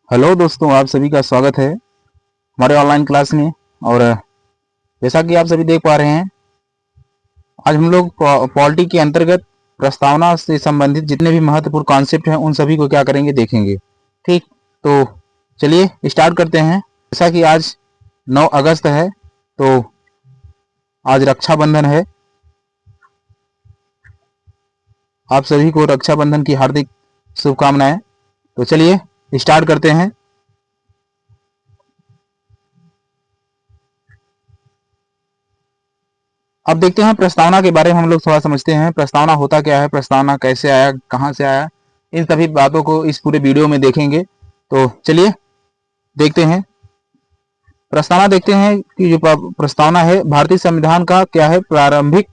Hello दोस्तों, आप सभी का स्वागत है हमारे ऑनलाइन क्लास में। और जैसा कि आप सभी देख पा रहे हैं, आज हम लोग पॉलिटी के अंतर्गत प्रस्तावना से संबंधित जितने भी महत्वपूर्ण कॉन्सेप्ट हैं उन सभी को क्या करेंगे, देखेंगे। ठीक, तो चलिए स्टार्ट करते हैं। जैसा कि आज 9 अगस्त है, तो आज रक्षाबंधन है। आप सभी को रक्षाबंधन की हार्दिक शुभकामनाएं। तो चलिए स्टार्ट करते हैं। अब देखते हैं प्रस्तावना के बारे में हम लोग थोड़ा समझते हैं। प्रस्तावना होता क्या है, प्रस्तावना कैसे आया, कहां से आया, इन सभी बातों को इस पूरे वीडियो में देखेंगे। तो चलिए देखते हैं। प्रस्तावना देखते हैं कि जो प्रस्तावना है भारतीय संविधान का क्या है, प्रारंभिक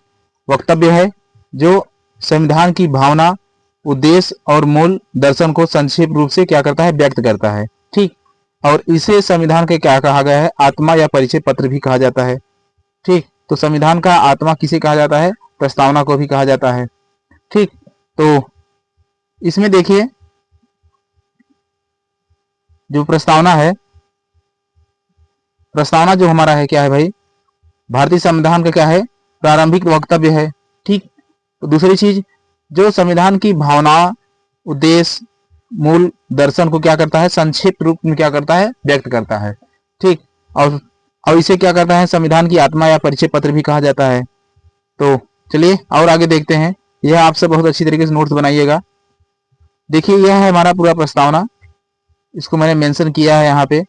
वक्तव्य है जो संविधान की भावना, उद्देश्य और मूल दर्शन को संक्षिप्त रूप से क्या करता है, व्यक्त करता है। ठीक, और इसे संविधान के क्या कहा गया है, आत्मा या परिचय पत्र भी कहा जाता है। ठीक, तो संविधान का आत्मा किसे कहा जाता है, प्रस्तावना को भी कहा जाता है। ठीक, तो इसमें देखिए जो प्रस्तावना है, प्रस्तावना जो हमारा है क्या है भाई, भारतीय संविधान का क्या है, प्रारंभिक वक्तव्य है। ठीक, तो दूसरी चीज, जो संविधान की भावना, उद्देश्य, मूल दर्शन को क्या करता है, संक्षिप्त रूप में क्या करता है, व्यक्त करता है। ठीक, और इसे क्या करता है, संविधान की आत्मा या परिचय पत्र भी कहा जाता है। तो चलिए और आगे देखते हैं। यह आपसे बहुत अच्छी तरीके से नोट्स बनाइएगा। देखिए यह है हमारा पूरा प्रस्तावना, इसको मैंने मेंशन किया है यहाँ पे।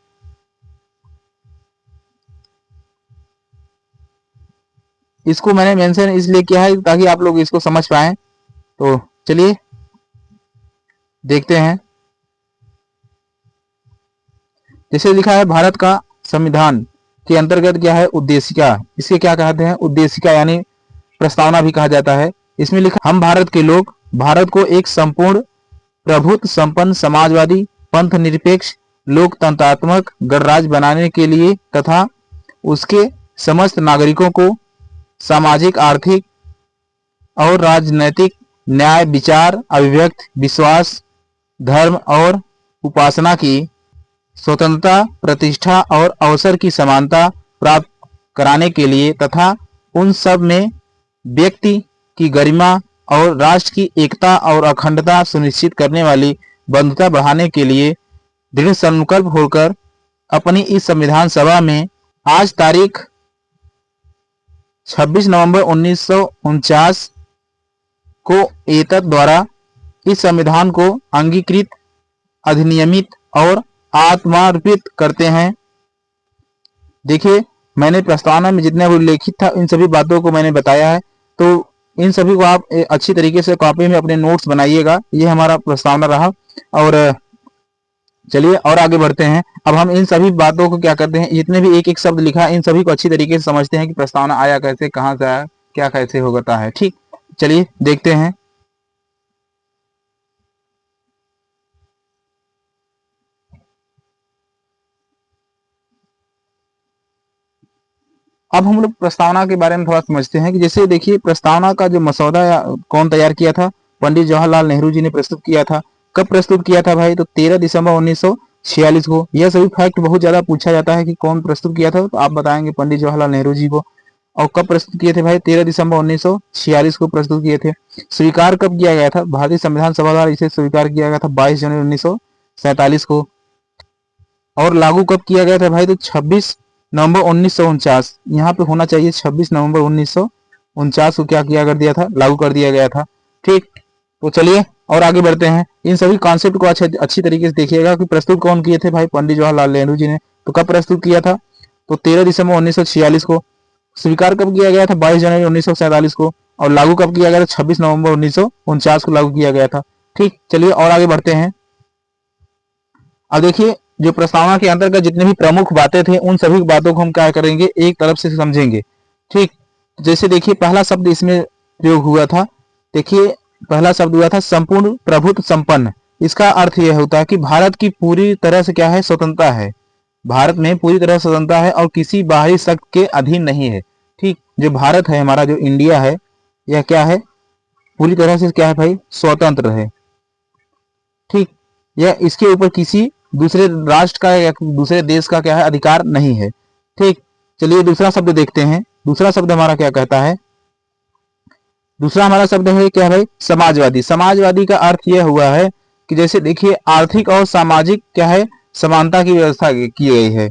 इसको मैंने मेंशन इसलिए किया है ताकि आप लोग इसको समझ पाए। तो चलिए देखते हैं। जैसे लिखा है, भारत का संविधान के अंतर्गत क्या है, उद्देशिका, इसे क्या कहते हैं, उद्देशिका यानी प्रस्तावना भी कहा जाता है। इसमें लिखा, हम भारत के लोग भारत को एक संपूर्ण प्रभुत्व संपन्न समाजवादी पंथ निरपेक्ष लोकतंत्रात्मक गणराज्य बनाने के लिए तथा उसके समस्त नागरिकों को सामाजिक, आर्थिक और राजनैतिक न्याय, विचार, अभिव्यक्ति, विश्वास, धर्म और उपासना की स्वतंत्रता, प्रतिष्ठा और अवसर की समानता प्राप्त कराने के लिए तथा उन सब में व्यक्ति की गरिमा और राष्ट्र की एकता और अखंडता सुनिश्चित करने वाली बंधुता बढ़ाने के लिए दृढ़ संकल्प होकर अपनी इस संविधान सभा में आज तारीख 26 नवंबर 1949 को एतद द्वारा इस संविधान को अंगीकृत, अधिनियमित और आत्मार्पित करते हैं। देखिए मैंने प्रस्तावना में जितने उल्लेखित था इन सभी बातों को मैंने बताया है, तो इन सभी को आप अच्छी तरीके से कॉपी में अपने नोट्स बनाइएगा। ये हमारा प्रस्तावना रहा। और चलिए और आगे बढ़ते हैं। अब हम इन सभी बातों को क्या करते हैं, जितने भी एक एक शब्द लिखा है इन सभी को अच्छी तरीके से समझते हैं कि प्रस्तावना आया कैसे, कहां से आया, क्या कैसे होता है। ठीक, चलिए देखते हैं। अब हम लोग प्रस्तावना के बारे में थोड़ा समझते हैं कि जैसे देखिए प्रस्तावना का जो मसौदा कौन तैयार किया था, पंडित जवाहरलाल नेहरू जी ने प्रस्तुत किया था। कब प्रस्तुत किया था भाई, तो 13 दिसंबर 1946 को। यह सभी फैक्ट बहुत ज्यादा पूछा जाता है कि कौन प्रस्तुत किया था, तो आप बताएंगे पंडित जवाहरलाल नेहरू जी को। और कब प्रस्तुत किए थे भाई, 13 दिसंबर 1946 को प्रस्तुत किए थे। स्वीकार कब किया गया था, भारतीय संविधान सभा द्वारा इसे स्वीकार किया गया था 22 जनवरी 1947 को। और लागू कब किया गया था भाई, तो 26 नवंबर 1949, यहाँ पे होना चाहिए 26 नवंबर 1949 को क्या किया कर दिया था, लागू कर दिया गया था। ठीक, तो चलिए और आगे बढ़ते हैं। इन सभी कॉन्सेप्ट को अच्छी तरीके से देखिएगा कि प्रस्तुत कौन किए थे भाई, पंडित जवाहरलाल नेहरू जी ने। तो कब प्रस्तुत किया था, तो 13 दिसंबर 1946 को। स्वीकार कब किया गया था, 22 जनवरी 1947 को। और लागू कब किया गया था, 26 नवंबर 1949 को लागू किया गया था। ठीक, चलिए और आगे बढ़ते हैं। अब देखिए जो प्रस्तावना के अंतर्गत जितने भी प्रमुख बातें थे उन सभी बातों को हम क्या करेंगे, एक तरफ से समझेंगे। ठीक, जैसे देखिए पहला शब्द इसमें प्रयोग हुआ था। देखिए पहला शब्द हुआ था संपूर्ण प्रभुत्व संपन्न। इसका अर्थ यह होता है कि भारत की पूरी तरह से क्या है, स्वतंत्रता है। भारत में पूरी तरह स्वतंत्रता है और किसी बाहरी शक्ति के अधीन नहीं है। ठीक, जो भारत है हमारा, जो इंडिया है, यह क्या है, पूरी तरह से क्या है भाई, स्वतंत्र है। ठीक, यह इसके ऊपर किसी दूसरे राष्ट्र का या दूसरे देश का क्या है अधिकार नहीं है। ठीक, चलिए दूसरा शब्द देखते हैं। दूसरा शब्द हमारा क्या कहता है? दूसरा हमारा शब्द है क्या भाई? समाजवादी। समाजवादी का अर्थ यह हुआ है कि जैसे देखिए आर्थिक और सामाजिक क्या है समानता की व्यवस्था की गई है।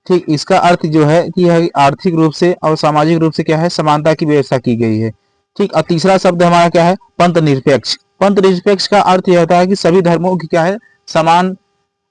ठीक, इसका अर्थ जो है कि यह आर्थिक रूप से और सामाजिक रूप से क्या है समानता की व्यवस्था की गई है। ठीक, और तीसरा शब्द हमारा क्या है? पंथ निरपेक्ष। पंथ निरपेक्ष का अर्थ यह होता है कि सभी धर्मों की क्या है समान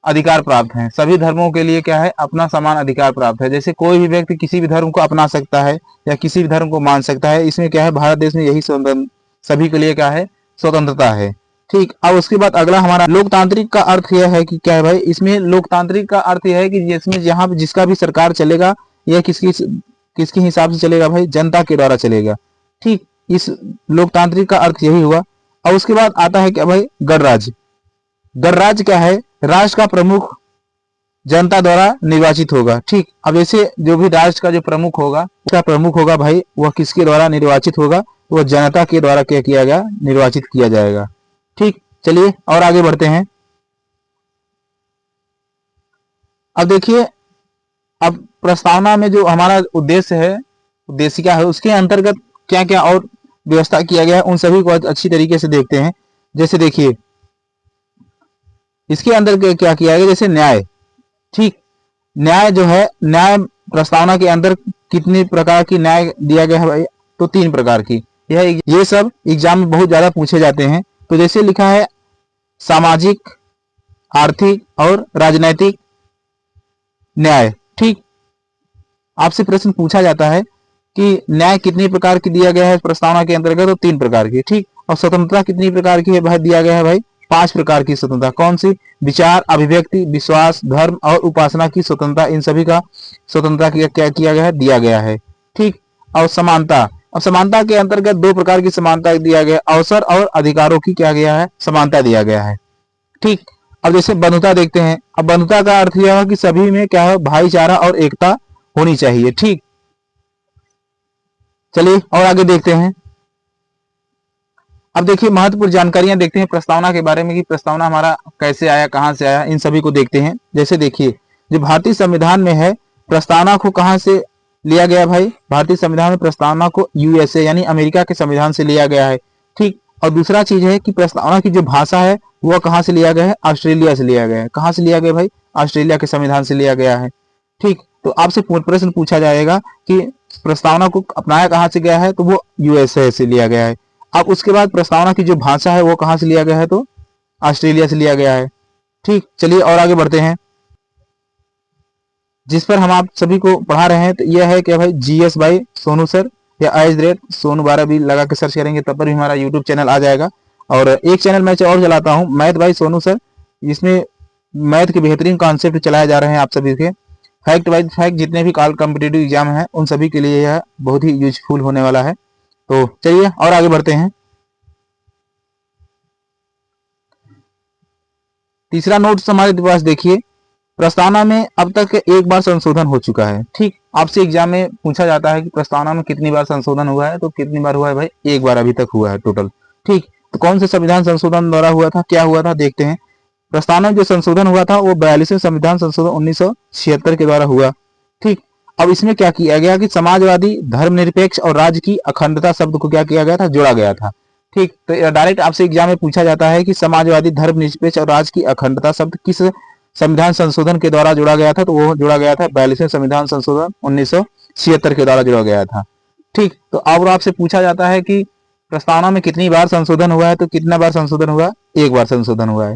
अधिकार प्राप्त हैं। सभी धर्मों के लिए क्या है अपना समान अधिकार प्राप्त है। जैसे कोई भी व्यक्ति किसी भी धर्म को अपना सकता है या किसी भी धर्म को मान सकता है। इसमें क्या है भारत देश में यही सभी के लिए क्या है स्वतंत्रता है। ठीक, अब उसके बाद अगला हमारा लोकतांत्रिक का अर्थ यह है कि क्या है भाई? इसमें लोकतांत्रिक का अर्थ यह है कि जिसमें जहां जिसका भी सरकार चलेगा यह किसके हिसाब से चलेगा भाई? जनता के द्वारा चलेगा। ठीक, इस लोकतांत्रिक का अर्थ यही हुआ। और उसके बाद आता है क्या भाई? गणराज्य। गणराज्य क्या है? राष्ट्र का प्रमुख जनता द्वारा निर्वाचित होगा। ठीक, अब जैसे जो भी राष्ट्र का जो प्रमुख होगा उसका प्रमुख होगा भाई वह किसके द्वारा निर्वाचित होगा? वह जनता के द्वारा क्या किया गया? निर्वाचित किया जाएगा। ठीक, चलिए और आगे बढ़ते हैं। अब देखिए, अब प्रस्तावना में जो हमारा उद्देश्य है, उद्देशिका है, उसके अंतर्गत क्या क्या और व्यवस्था किया गया है उन सभी को अच्छी तरीके से देखते हैं। जैसे देखिए इसके अंदर क्या किया गया? जैसे न्याय। ठीक, न्याय जो है, न्याय प्रस्तावना के अंदर कितनी प्रकार की न्याय दिया गया है भाई? तो 3 प्रकार की। ये सब एग्जाम में बहुत ज्यादा पूछे जाते हैं। तो जैसे लिखा है सामाजिक, आर्थिक और राजनैतिक न्याय। ठीक, आपसे प्रश्न पूछा जाता है कि न्याय कितनी प्रकार की दिया गया है प्रस्तावना के अंतर्गत? तो 3 प्रकार की। ठीक, और स्वतंत्रता कितनी प्रकार की है भाई? दिया गया है भाई 5 प्रकार की स्वतंत्रता। कौन सी? विचार, अभिव्यक्ति, विश्वास, धर्म और उपासना की स्वतंत्रता। इन सभी का स्वतंत्रता क्या किया गया है? दिया गया है। ठीक, और समानता। अब समानता के अंतर्गत 2 प्रकार की समानता दिया गया, अवसर और अधिकारों की क्या गया है? समानता दिया गया है। ठीक, अब जैसे बंधुता देखते हैं। अब बंधुता का अर्थ यह है कि सभी में क्या है भाईचारा और एकता होनी चाहिए। ठीक, चलिए और आगे देखते हैं। अब देखिए महत्वपूर्ण जानकारियां देखते हैं प्रस्तावना के बारे में कि प्रस्तावना हमारा कैसे आया, कहां से आया, इन सभी को देखते हैं। जैसे देखिए जो भारतीय संविधान में है प्रस्तावना को कहां से लिया गया भाई? भारतीय संविधान में प्रस्तावना को यूएसए यानी अमेरिका के संविधान से लिया गया है। ठीक, और दूसरा चीज है कि प्रस्तावना की जो भाषा है वह कहां से लिया गया है? ऑस्ट्रेलिया से लिया गया है। कहां से लिया गया भाई? ऑस्ट्रेलिया के संविधान से लिया गया है। ठीक, तो आपसे प्रश्न पूछा जाएगा कि प्रस्तावना को अपनाया कहां से गया है? तो वो यूएसए से लिया गया है। अब उसके बाद प्रस्तावना की जो भाषा है वो कहां से लिया गया है? तो ऑस्ट्रेलिया से लिया गया है। ठीक, चलिए और आगे बढ़ते हैं। जिस पर हम आप सभी को पढ़ा रहे हैं तो यह है कि भाई जीएस बाई सोनू सर या @सोनू 12 भी लगा के सर्च करेंगे तब पर भी हमारा यूट्यूब चैनल आ जाएगा। और एक चैनल मैं और चलाता हूँ मैथ बाई सोनू सर, जिसमें मैथ के बेहतरीन कॉन्सेप्ट चलाए जा रहे हैं आप सभी के। फैक्ट वाइज फैक्ट जितने भी कॉम्पिटेटिव एग्जाम हैं उन सभी के लिए यह बहुत ही यूजफुल होने वाला है। तो चलिए और आगे बढ़ते हैं। तीसरा नोट्स हमारे पास देखिए, प्रस्तावना में अब तक एक बार संशोधन हो चुका है। ठीक, आपसे एग्जाम में पूछा जाता है कि प्रस्तावना में कितनी बार संशोधन हुआ है? तो कितनी बार हुआ है भाई? एक बार अभी तक हुआ है टोटल। ठीक, तो कौन से संविधान संशोधन द्वारा हुआ था, क्या हुआ था देखते हैं। प्रस्तावना में जो संशोधन हुआ था वो 42वें संविधान संशोधन 1976 के द्वारा हुआ। ठीक, अब इसमें क्या किया गया कि समाजवादी, धर्मनिरपेक्ष और राज्य की अखंडता शब्द को क्या किया गया था? जोड़ा गया था। ठीक, तो डायरेक्ट आपसे एग्जाम में पूछा जाता है कि समाजवादी, धर्मनिरपेक्ष और राज्य की अखंडता शब्द किस संविधान संशोधन के द्वारा जोड़ा गया था? तो वो जोड़ा गया था 42वें संविधान संशोधन 1976 के द्वारा जोड़ा गया था। ठीक, तो अब आपसे पूछा जाता है कि प्रस्तावना में कितनी बार संशोधन हुआ है? तो कितना बार संशोधन हुआ? एक बार संशोधन हुआ है।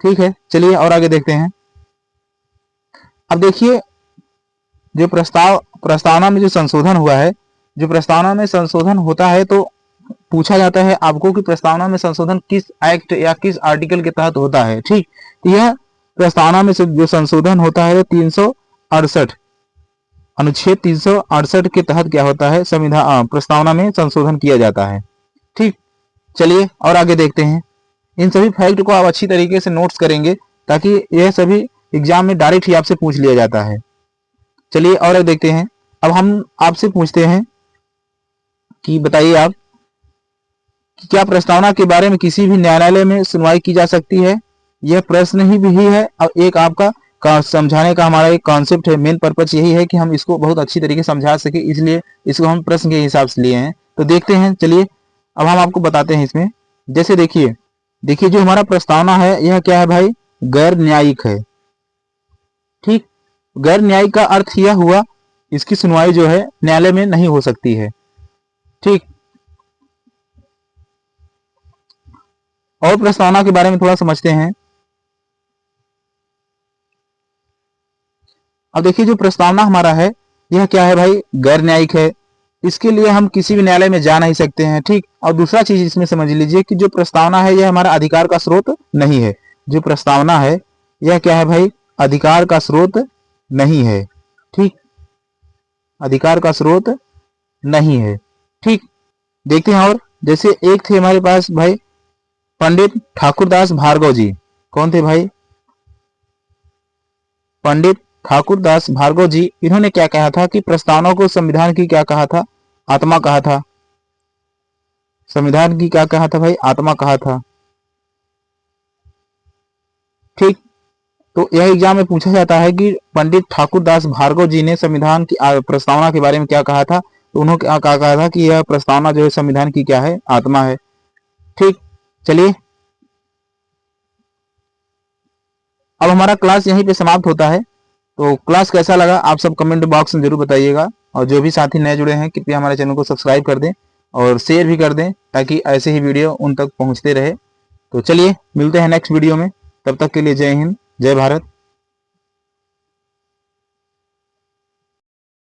ठीक है, चलिए और आगे देखते हैं। अब देखिए जो प्रस्तावना में जो संशोधन हुआ है, जो प्रस्तावना में संशोधन होता है तो पूछा जाता है आपको कि प्रस्तावना में संशोधन किस एक्ट या किस आर्टिकल के तहत होता है। ठीक, यह प्रस्तावना में जो संशोधन होता है 368 अनुच्छेद 368 के तहत क्या होता है? संविधान प्रस्तावना में संशोधन किया जाता है। ठीक, चलिए और आगे देखते हैं। इन सभी फैक्ट को आप अच्छी तरीके से नोट्स करेंगे ताकि यह सभी एग्जाम में डायरेक्ट ही आपसे पूछ लिया जाता है। चलिए और देखते हैं। अब हम आपसे पूछते हैं कि बताइए आप कि क्या प्रस्तावना के बारे में किसी भी न्यायालय में सुनवाई की जा सकती है? यह प्रश्न ही भी है और एक आपका समझाने का हमारा एक कॉन्सेप्ट है, मेन पर्पज यही है कि हम इसको बहुत अच्छी तरीके से समझा सके, इसलिए इसको हम प्रश्न के हिसाब से लिए हैं। तो देखते हैं, चलिए अब हम आपको बताते हैं इसमें। जैसे देखिए जो हमारा प्रस्तावना है यह क्या है भाई, गैर न्यायिक है। ठीक, गैर न्यायिक का अर्थ यह हुआ इसकी सुनवाई जो है न्यायालय में नहीं हो सकती है। ठीक, और प्रस्तावना के बारे में थोड़ा समझते हैं। अब देखिए जो प्रस्तावना हमारा है यह क्या है भाई, गैर न्यायिक है। इसके लिए हम किसी भी न्यायालय में जा नहीं सकते हैं। ठीक, और दूसरा चीज इसमें समझ लीजिए कि जो प्रस्तावना है यह हमारा अधिकार का स्रोत नहीं है। जो प्रस्तावना है यह क्या है भाई, अधिकार का स्रोत नहीं है। ठीक, अधिकार का स्रोत नहीं है। ठीक, देखते हैं और जैसे एक थे हमारे पास भाई पंडित ठाकुरदास भार्गव जी। कौन थे भाई, पंडित ठाकुरदास भार्गव जी। इन्होंने क्या कहा था कि प्रस्तावना को संविधान की क्या कहा था, आत्मा कहा था। संविधान की क्या कहा था भाई, आत्मा कहा था। ठीक, तो यह एग्जाम में पूछा जाता है कि पंडित ठाकुरदास भार्गव जी ने संविधान की प्रस्तावना के बारे में क्या कहा था। तो उन्होंने क्या कहा था कि यह प्रस्तावना जो है संविधान की क्या है, आत्मा है। ठीक, चलिए अब हमारा क्लास यहीं पे समाप्त होता है। तो क्लास कैसा लगा आप सब कमेंट बॉक्स में जरूर बताइएगा, और जो भी साथी नए जुड़े हैं कृपया हमारे चैनल को सब्सक्राइब कर दें और शेयर भी कर दें ताकि ऐसे ही वीडियो उन तक पहुंचते रहे। तो चलिए मिलते हैं नेक्स्ट वीडियो में, तब तक के लिए जय हिंद, जय भारत।